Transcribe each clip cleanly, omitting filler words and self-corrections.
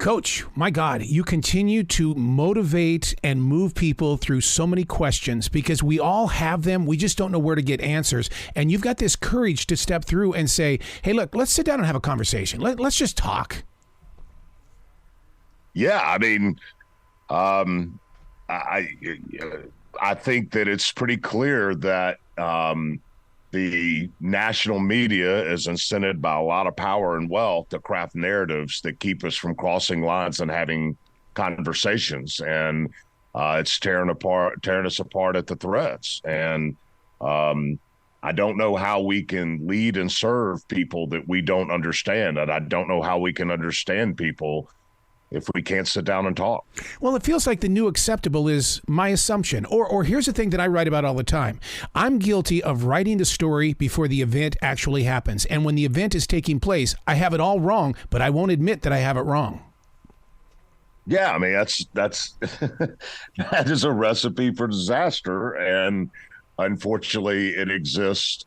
Coach, my God, you continue to motivate and move people through so many questions because we all have them. We just don't know where to get answers. And you've got this courage to step through and say, hey, look, let's sit down and have a conversation. Let's just talk. Yeah, I mean, I think that it's pretty clear that the national media is incented by a lot of power and wealth to craft narratives that keep us from crossing lines and having conversations. And it's tearing us apart at the threads. And I don't know how we can lead and serve people that we don't understand. And I don't know how we can understand people if we can't sit down and talk. Well, it feels like the new acceptable is my assumption. Or here's the thing that I write about all the time. I'm guilty of writing the story before the event actually happens. And when the event is taking place, I have it all wrong, but I won't admit that I have it wrong. Yeah, I mean, that's that is a recipe for disaster. And unfortunately, it exists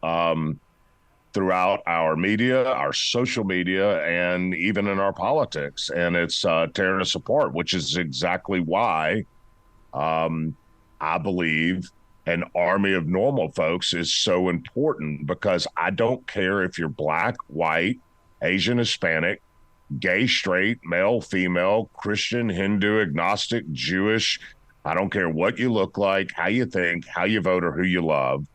throughout our media, our social media, and even in our politics. And it's tearing us apart, which is exactly why I believe an army of normal folks is so important, because I don't care if you're black, white, Asian, Hispanic, gay, straight, male, female, Christian, Hindu, agnostic, Jewish. I don't care what you look like, how you think, how you vote, or who you love.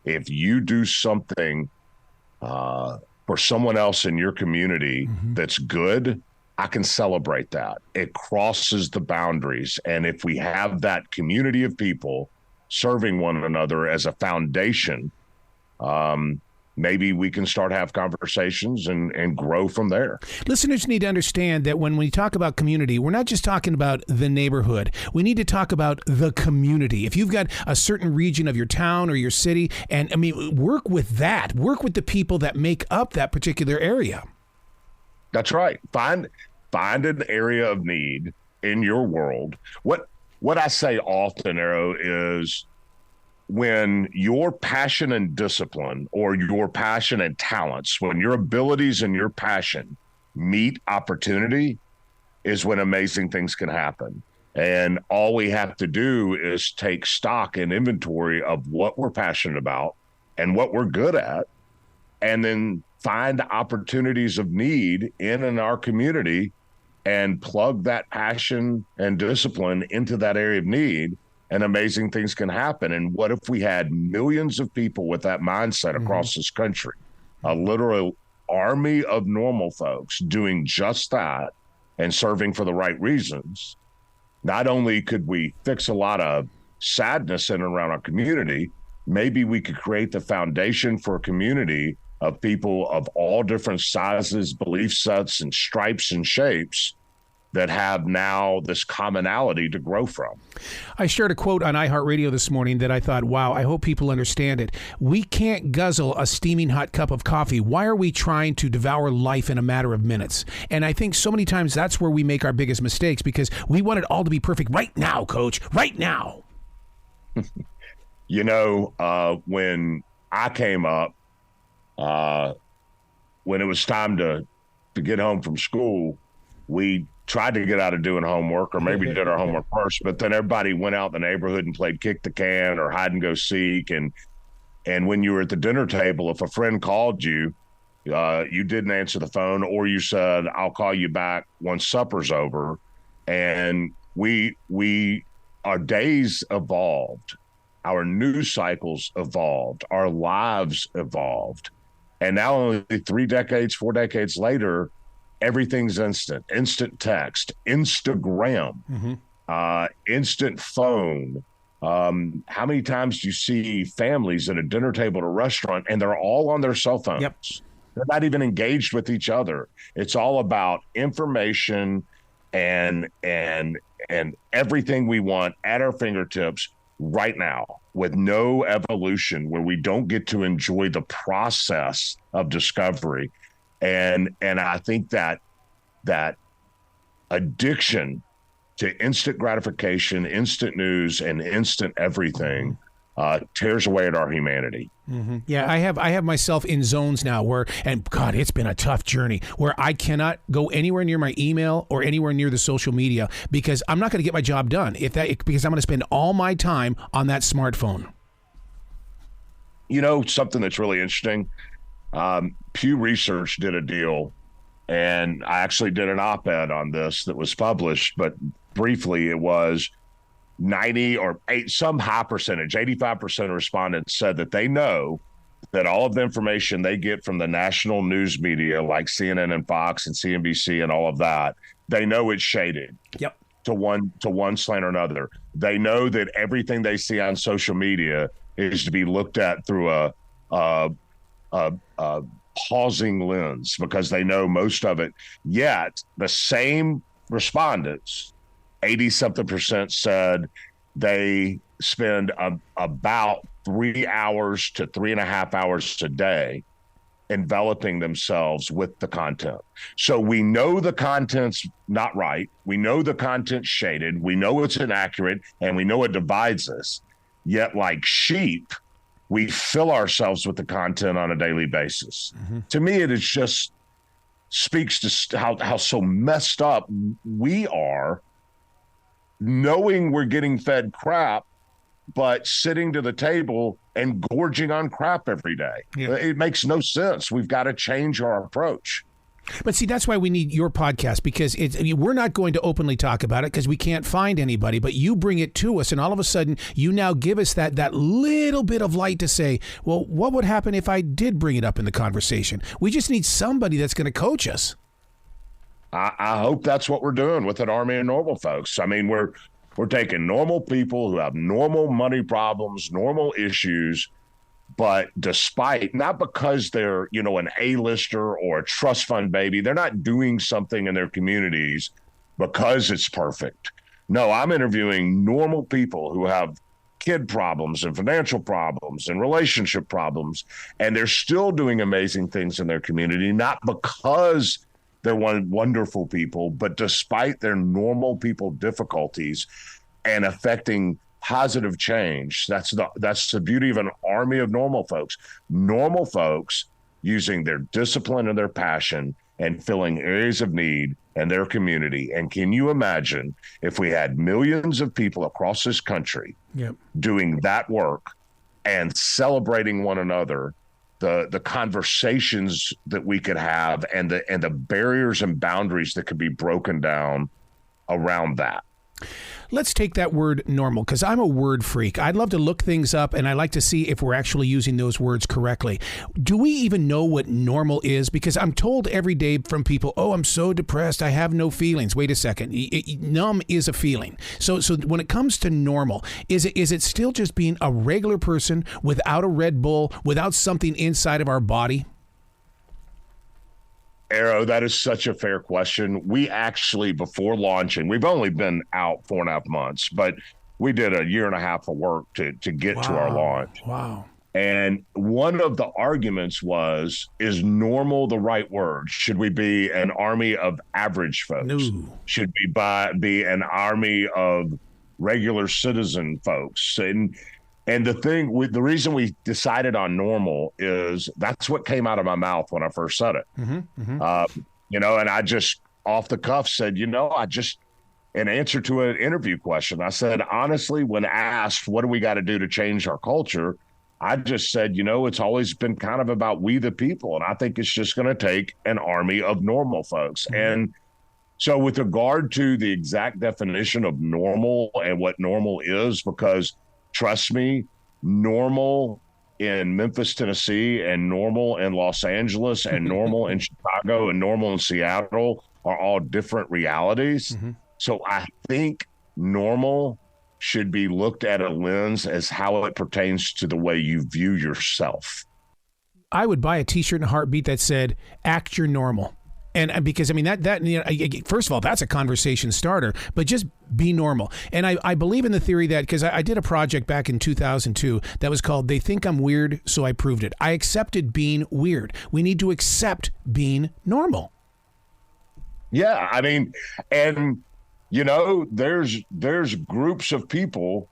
If you do something for someone else in your community that's good, I can celebrate that. It crosses the boundaries. And if we have that community of people serving one another as a foundation, maybe we can start have conversations and grow from there. Listeners need to understand that when we talk about community, we're not just talking about the neighborhood. We need to talk about the community. If you've got a certain region of your town or your city, and I mean, work with that. Work with the people that make up that particular area. That's right. Find an area of need in your world. What I say often, Arrow, is when your passion and discipline, or your passion and talents, when your abilities and your passion meet opportunity, is when amazing things can happen. And all we have to do is take stock and inventory of what we're passionate about and what we're good at, and then find opportunities of need in our community and plug that passion and discipline into that area of need, and amazing things can happen. And what if we had millions of people with that mindset across this country, a literal army of normal folks doing just that and serving for the right reasons? Not only could we fix a lot of sadness in and around our community, maybe we could create the foundation for a community of people of all different sizes, belief sets, and stripes and shapes that have now this commonality to grow from. I shared a quote on iHeartRadio this morning that I thought, wow, I hope people understand it. We can't guzzle a steaming hot cup of coffee. Why are we trying to devour life in a matter of minutes? And I think so many times that's where we make our biggest mistakes, because we want it all to be perfect right now, Coach, right now. You know, when I came up, when it was time to get home from school, we tried to get out of doing homework, or maybe did our homework first, but then everybody went out in the neighborhood and played kick the can or hide and go seek. And when you were at the dinner table, if a friend called you, you didn't answer the phone, or you said, I'll call you back once supper's over. And our days evolved, our news cycles evolved, our lives evolved. And now only 3 decades, 4 decades later, everything's instant text, Instagram, instant phone. How many times do you see families at a dinner table at a restaurant and they're all on their cell phones? Yep. They're not even engaged with each other. It's all about information and everything we want at our fingertips right now, with no evolution, where we don't get to enjoy the process of discovery. And I think that addiction to instant gratification, instant news, and instant everything tears away at our humanity. Mm-hmm. Yeah, I have myself in zones now where, and God, it's been a tough journey where I cannot go anywhere near my email or anywhere near the social media because I'm not going to get my job done because I'm going to spend all my time on that smartphone. You know, something that's really interesting. Pew Research did a deal, and I actually did an op-ed on this that was published, but briefly it was 90 or 8, some high percentage, 85% of respondents said that they know that all of the information they get from the national news media like CNN and Fox and CNBC and all of that, they know it's shaded. Yep. To one slant or another. They know that everything they see on social media is to be looked at through a pausing lens because they know most of it. Yet the same respondents, 80-something% said they spend about 3 hours to 3.5 hours a day enveloping themselves with the content. So we know the content's not right. We know the content's shaded. We know it's inaccurate, and we know it divides us. Yet, like sheep, we fill ourselves with the content on a daily basis. Mm-hmm. To me, it is just speaks to how so messed up we are, knowing we're getting fed crap, but sitting to the table and gorging on crap every day. Yeah. It makes no sense. We've got to change our approach. But see, that's why we need your podcast, because we're not going to openly talk about it because we can't find anybody, but you bring it to us, and all of a sudden you now give us that little bit of light to say, well, what would happen if I did bring it up in the conversation? We just need somebody that's going to coach us. I hope that's what we're doing with an army of normal folks. I mean, we're taking normal people who have normal money problems, normal issues, but despite, not because they're, an A-lister or a trust fund baby, they're not doing something in their communities because it's perfect. No, I'm interviewing normal people who have kid problems and financial problems and relationship problems, and they're still doing amazing things in their community, not because they're wonderful people, but despite their normal people difficulties and affecting positive change. That's the beauty of an army of normal folks. Normal folks using their discipline and their passion and filling areas of need in their community. And can you imagine if we had millions of people across this country doing that work and celebrating one another, the conversations that we could have and the barriers and boundaries that could be broken down around that. Let's take that word normal, because I'm a word freak. I'd love to look things up, and I like to see if we're actually using those words correctly. Do we even know what normal is? Because I'm told every day from people, oh, I'm so depressed, I have no feelings. Wait a second. Numb is a feeling. So when it comes to normal, is it still just being a regular person without a Red Bull, without something inside of our body? Arrow, that is such a fair question. We actually, before launching, we've only been out 4.5 months, but we did a 1.5 years of work to get to our launch. Wow. And one of the arguments was, is normal the right word? Should we be an army of average folks? No. Should we be an army of regular citizen folks? And the reason we decided on normal is that's what came out of my mouth when I first said it. Mm-hmm, mm-hmm. And I just off the cuff said, in answer to an interview question, I said, honestly, when asked, what do we got to do to change our culture? I just said, it's always been kind of about we the people. And I think it's just going to take an army of normal folks. Mm-hmm. And so with regard to the exact definition of normal and what normal is, because trust me, normal in Memphis, Tennessee, and normal in Los Angeles, and normal in Chicago, and normal in Seattle are all different realities. Mm-hmm. So I think normal should be looked at a lens as how it pertains to the way you view yourself. I would buy a T-shirt in a heartbeat that said, act your normal. And because, that first of all, that's a conversation starter, but just be normal. And I believe in the theory that, because I did a project back in 2002 that was called They Think I'm Weird, So I Proved It. I accepted being weird. We need to accept being normal. Yeah, and there's groups of people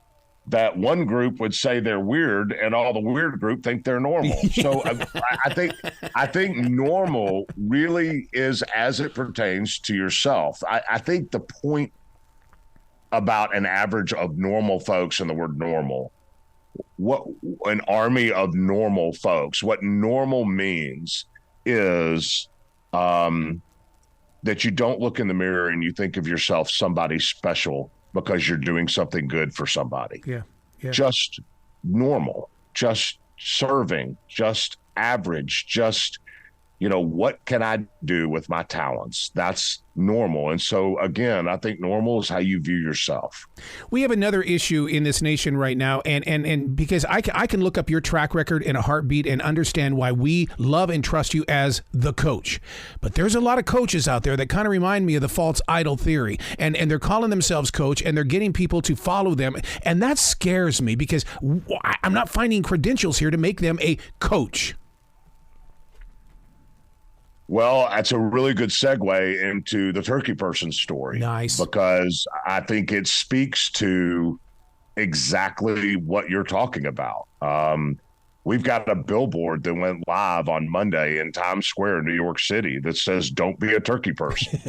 that one group would say they're weird and all the weird group think they're normal. So I think normal really is as it pertains to yourself. I think the point about an average of normal folks and the word normal, what an army of normal folks, what normal means is that you don't look in the mirror and you think of yourself somebody special because you're doing something good for somebody. Yeah. Just normal, just serving, just average, just, what can I do with my talents? That's normal. And so, again, I think normal is how you view yourself. We have another issue in this nation right now, and because I can look up your track record in a heartbeat and understand why we love and trust you as the coach. But there's a lot of coaches out there that kind of remind me of the false idol theory, and they're calling themselves coach, and they're getting people to follow them, and that scares me because I'm not finding credentials here to make them a coach. Well, that's a really good segue into the turkey person story. Nice. Because I think it speaks to exactly what you're talking about. We've got a billboard that went live on Monday in Times Square, New York City, that says, "Don't be a turkey person."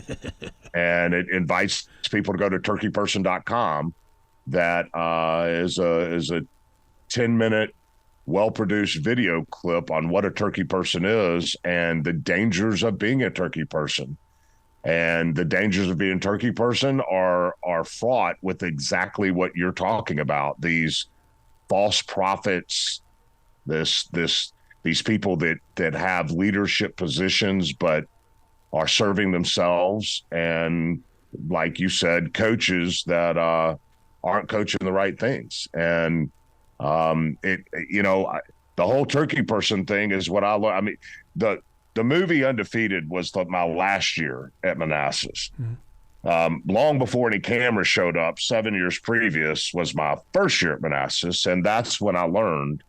And it invites people to go to turkeyperson.com. That is a 10-minute well-produced video clip on what a turkey person is and the dangers of being a turkey person. And the dangers of being a turkey person are fraught with exactly what you're talking about. These false prophets, these people that have leadership positions but are serving themselves, and like you said, coaches that aren't coaching the right things. And the whole turkey person thing is what I learned. I mean, the movie Undefeated was my last year at Manassas. Mm-hmm. Long before any cameras showed up, 7 years previous was my first year at Manassas. And that's when I learned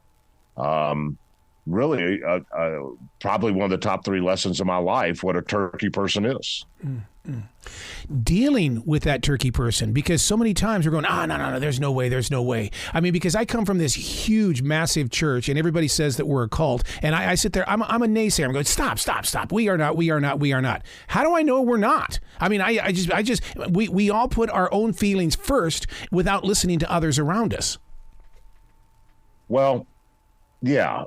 really probably one of the top 3 lessons of my life, what a turkey person is. Mm-hmm. Dealing with that turkey person, because so many times we're going, no, there's no way. I mean, because I come from this huge, massive church, and everybody says that we're a cult, and I sit there, I'm a naysayer. I'm going, stop. We are not. How do I know we're not? I mean, we all put our own feelings first without listening to others around us. Well, yeah.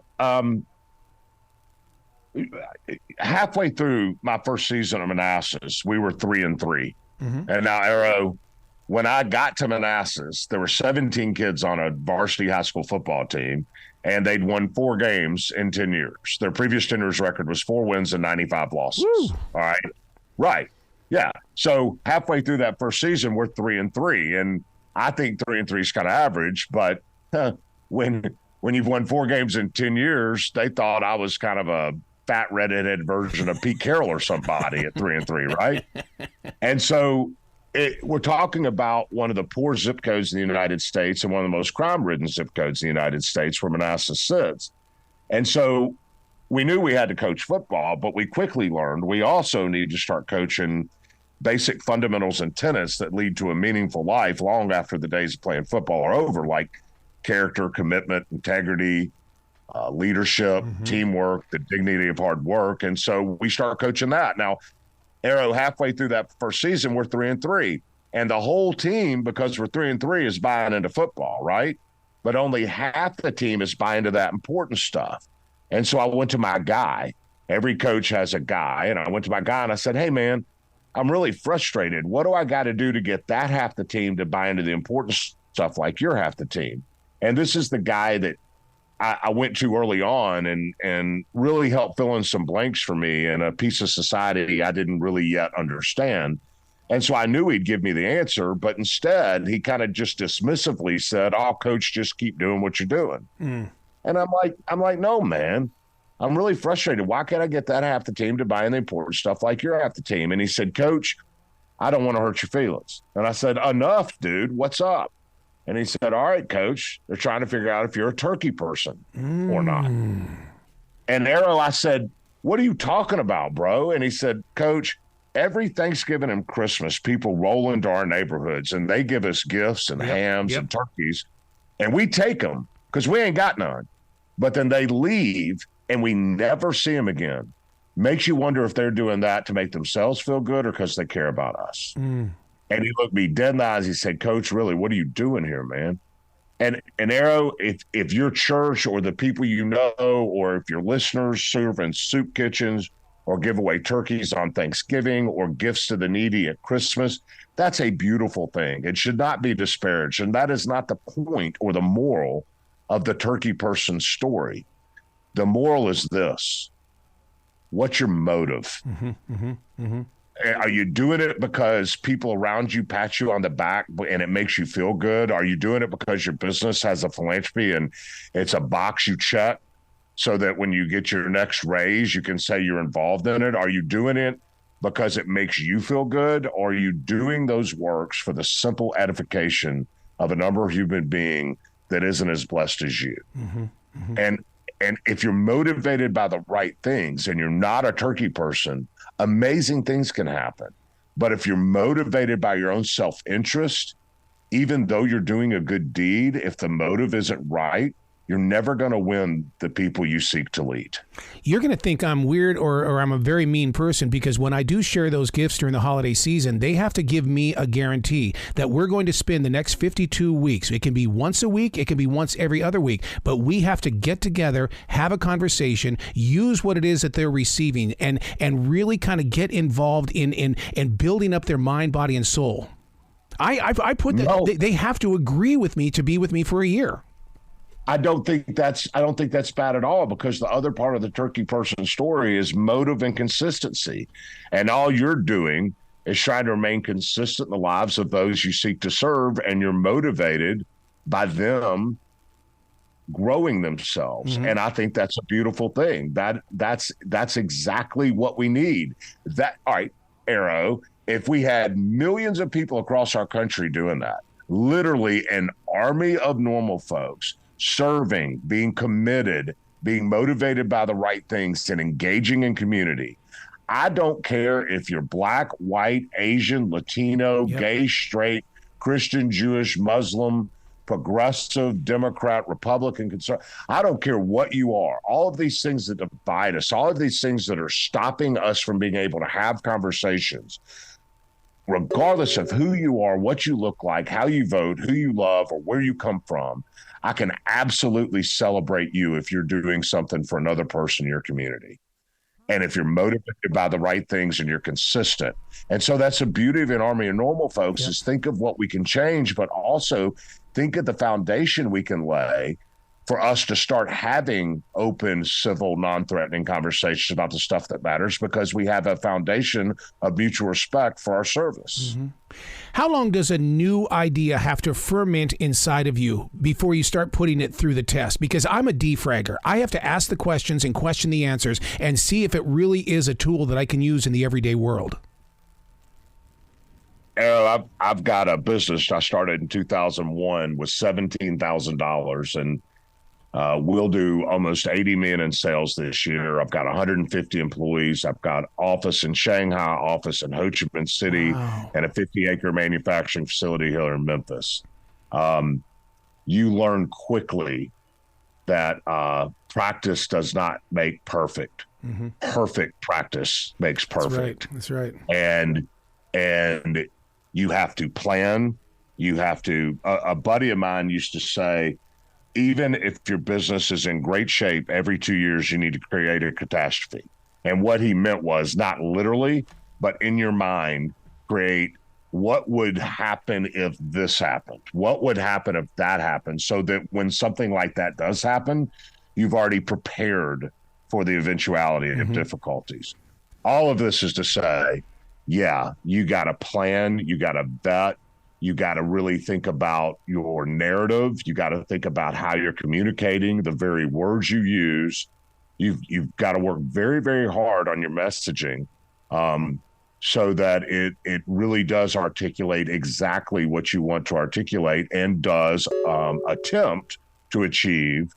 Halfway through my first season of Manassas, we were 3-3. Mm-hmm. And now, Arrow, when I got to Manassas, there were 17 kids on a varsity high school football team, and they'd won 4 games in 10 years. Their previous 10 years record was 4 wins and 95 losses. Woo. All right. Right. Yeah. So halfway through that first season, we're 3-3. And I think 3-3 is kind of average, but when you've won 4 games in 10 years, they thought I was kind of a fat redheaded version of Pete Carroll or somebody at 3-3, right? And so we're talking about one of the poor zip codes in the United States and one of the most crime-ridden zip codes in the United States, where Manassas sits. And so we knew we had to coach football, but we quickly learned we also need to start coaching basic fundamentals and tenets that lead to a meaningful life long after the days of playing football are over, like character, commitment, integrity, leadership, mm-hmm. teamwork, the dignity of hard work. And so we start coaching that. Now, Arrow, halfway through that first season, we're 3-3. And the whole team, because we're 3-3, is buying into football, right? But only half the team is buying into that important stuff. And so I went to my guy. Every coach has a guy. And I went to my guy and I said, hey, man, I'm really frustrated. What do I got to do to get that half the team to buy into the important stuff like your half the team? And this is the guy that I went to early on and really helped fill in some blanks for me in a piece of society I didn't really yet understand. And so I knew he'd give me the answer, but instead he kind of just dismissively said, "Oh, coach, just keep doing what you're doing." Mm. And I'm like, no, man, I'm really frustrated. Why can't I get that half the team to buy in the important stuff like your half the team? And he said, "Coach, I don't want to hurt your feelings." And I said, "Enough, dude. What's up?" And he said, "All right, coach, they're trying to figure out if you're a turkey person or not." And Arrow, I said, "What are you talking about, bro?" And he said, "Coach, every Thanksgiving and Christmas, people roll into our neighborhoods and they give us gifts and hams and turkeys. And we take them because we ain't got none. But then they leave and we never see them again. Makes you wonder if they're doing that to make themselves feel good or because they care about us. And he looked me dead in the eyes. He said, Coach, really, what are you doing here, man? And Arrow, if your church or the people you know, or if your listeners serve in soup kitchens or give away turkeys on Thanksgiving or gifts to the needy at Christmas, that's a beautiful thing. It should not be disparaged. And that is not the point or the moral of the turkey person's story. The moral is this. What's your motive? Are you doing it because people around you pat you on the back and it makes you feel good? Are you doing it because your business has a philanthropy and it's a box you check so that when you get your next raise, you can say you're involved in it? Are you doing it because it makes you feel good? Or are you doing those works for the simple edification of a number of human being that isn't as blessed as you? And if you're motivated by the right things and you're not a turkey person, amazing things can happen. But if you're motivated by your own self-interest, even though you're doing a good deed, if the motive isn't right, you're never going to win the people you seek to lead. You're going to think I'm weird or I'm a very mean person because when I do share those gifts during the holiday season, they have to give me a guarantee that we're going to spend the next 52 weeks. It can be once a week. It can be once every other week. But we have to get together, have a conversation, use what it is that they're receiving, and really kind of get involved in building up their mind, body, and soul. I put that No. they have to agree with me to be with me for a year. I don't think that's bad at all, because the other part of the turkey person story is motive and consistency. And all you're doing is trying to remain consistent in the lives of those you seek to serve, and you're motivated by them growing themselves. And I think that's a beautiful thing. That's exactly what we need. All right, Arrow, if we had millions of people across our country doing that, literally an army of normal folks serving, being committed, being motivated by the right things, and engaging in community. I don't care if you're black, white, Asian, Latino, gay, straight, Christian, Jewish, Muslim, progressive, Democrat, Republican, conservative. I don't care what you are. All of these things that divide us, all of these things that are stopping us from being able to have conversations, regardless of who you are, what you look like, how you vote, who you love, or where you come from, I can absolutely celebrate you if you're doing something for another person in your community. And if you're motivated by the right things and you're consistent. And so that's the beauty of an army of normal folks is think of what we can change, but also think of the foundation we can lay for us to start having open, civil, non-threatening conversations about the stuff that matters, because we have a foundation of mutual respect for our service. How long does a new idea have to ferment inside of you before you start putting it through the test? Because I'm a defragger. I have to ask the questions and question the answers and see if it really is a tool that I can use in the everyday world. I've got a business I started in 2001 with $17,000, and we'll do almost 80 million in sales this year. I've got 150 employees. I've got office in Shanghai, office in Ho Chi Minh City, and a 50-acre manufacturing facility here in Memphis. You learn quickly that practice does not make perfect. Perfect practice makes perfect. That's right. And you have to plan. You have to. A buddy of mine used to say, even if your business is in great shape, every 2 years you need to create a catastrophe. And what he meant was not literally, but in your mind, create what would happen if this happened? What would happen if that happened? So that when something like that does happen, you've already prepared for the eventuality of difficulties. All of this is to say, yeah, you got to plan, you got to vet, you got to really think about your narrative. You got to think about how you're communicating, the very words you use. You've got to work very, very hard on your messaging so that it really does articulate exactly what you want to articulate, and does attempt to achieve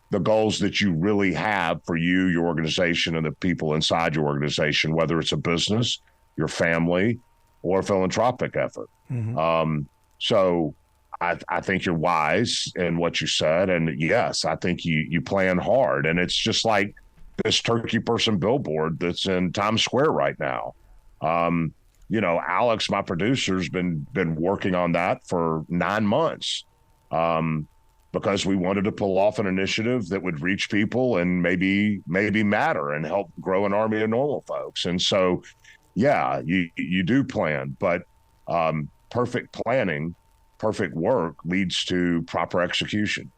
the goals that you really have for you, your organization, and the people inside your organization, whether it's a business, your family, or a philanthropic effort. So I think you're wise in what you said. And yes, I think you plan hard. And it's just like this turkey person billboard that's in Times Square right now. Alex, my producer's been working on that for 9 months. Because we wanted to pull off an initiative that would reach people and maybe matter and help grow an army of normal folks. And so, yeah, you do plan, but perfect planning, perfect work leads to proper execution.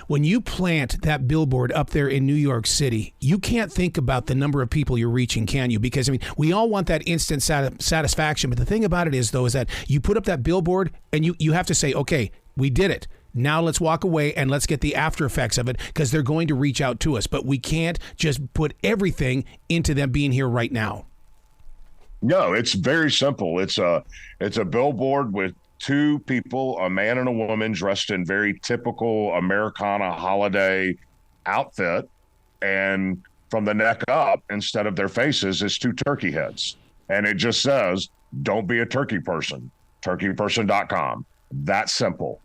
When you plant that billboard up there in New York City, you can't think about the number of people you're reaching, can you? Because, I mean, we all want that instant satisfaction. But the thing about it is, though, is that you put up that billboard and you have to say, okay, we did it. Now let's walk away and let's get the after effects of it, because they're going to reach out to us. But we can't just put everything into them being here right now. No, it's very simple. It's a billboard with two people, a man and a woman, dressed in very typical Americana holiday outfit. And from the neck up, instead of their faces, is two turkey heads. And it just says, don't be a turkey person, turkeyperson.com. That simple.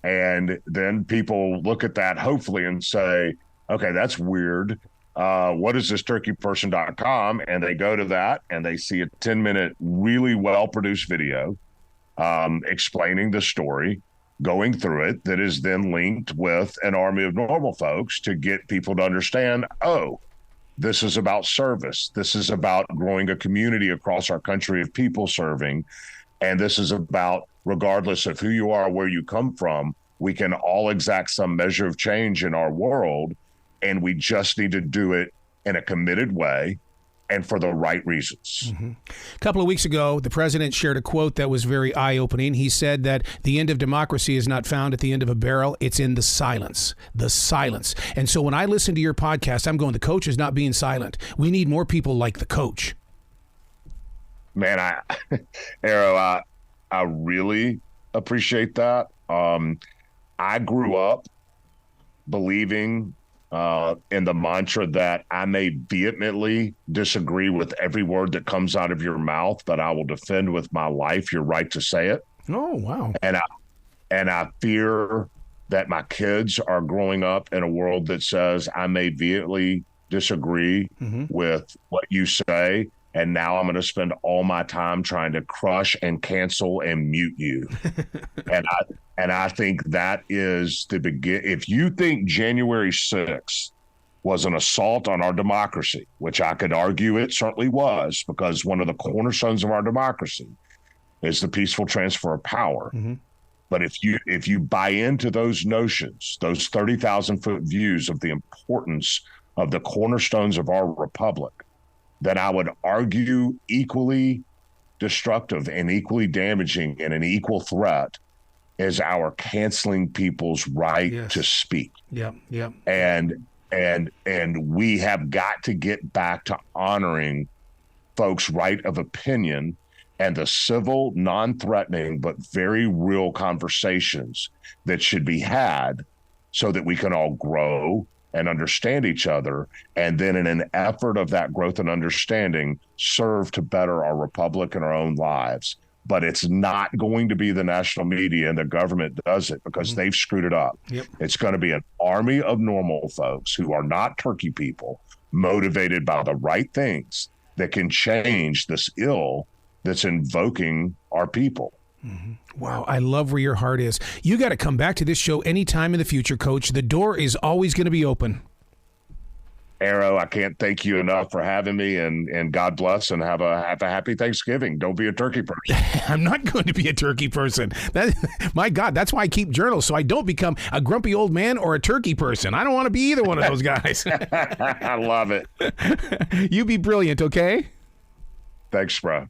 And then people look at that, hopefully, and say, okay, that's weird. What is this turkeyperson.com? And they go to that and they see a 10-minute, really well-produced video explaining the story, going through it, that is then linked with an army of normal folks to get people to understand, oh, this is about service. This is about growing a community across our country of people serving. And this is about, regardless of who you are, where you come from, we can all exact some measure of change in our world. And we just need to do it in a committed way and for the right reasons. Mm-hmm. A couple of weeks ago, the president shared a quote that was very eye-opening. He said that the end of democracy is not found at the end of a barrel. It's in the silence. The silence. And so when I listen to your podcast, I'm going, the coach is not being silent. We need more people like the coach. Man, Arrow, I really appreciate that. I grew up believing in the mantra that I may vehemently disagree with every word that comes out of your mouth, but I will defend with my life your right to say it. Oh, wow. And I fear that my kids are growing up in a world that says I may vehemently disagree with what you say, and now I'm going to spend all my time trying to crush and cancel and mute you. And I think that is the begin. If you think January 6th was an assault on our democracy, which I could argue it certainly was, because one of the cornerstones of our democracy is the peaceful transfer of power. Mm-hmm. But if you buy into those notions, those 30,000-foot views of the importance of the cornerstones of our republic, then I would argue equally destructive and equally damaging and an equal threat is our canceling people's right to speak. Yeah. And we have got to get back to honoring folks' right of opinion and the civil, non-threatening, but very real conversations that should be had so that we can all grow and understand each other, and then in an effort of that growth and understanding, serve to better our republic and our own lives. But it's not going to be the national media and the government does it, because they've screwed it up. Yep. It's going to be an army of normal folks who are not turkey people, motivated by the right things that can change this ill that's invoking our people. Mm-hmm. Wow, I love where your heart is. You got to come back to this show anytime in the future, Coach. The door is always going to be open. Arrow, I can't thank you enough for having me, and God bless, and have a happy Thanksgiving. Don't be a turkey person. I'm not going to be a turkey person. My God, that's why I keep journals, so I don't become a grumpy old man or a turkey person. I don't want to be either one of those guys. I love it. You be brilliant, okay? Thanks, bro.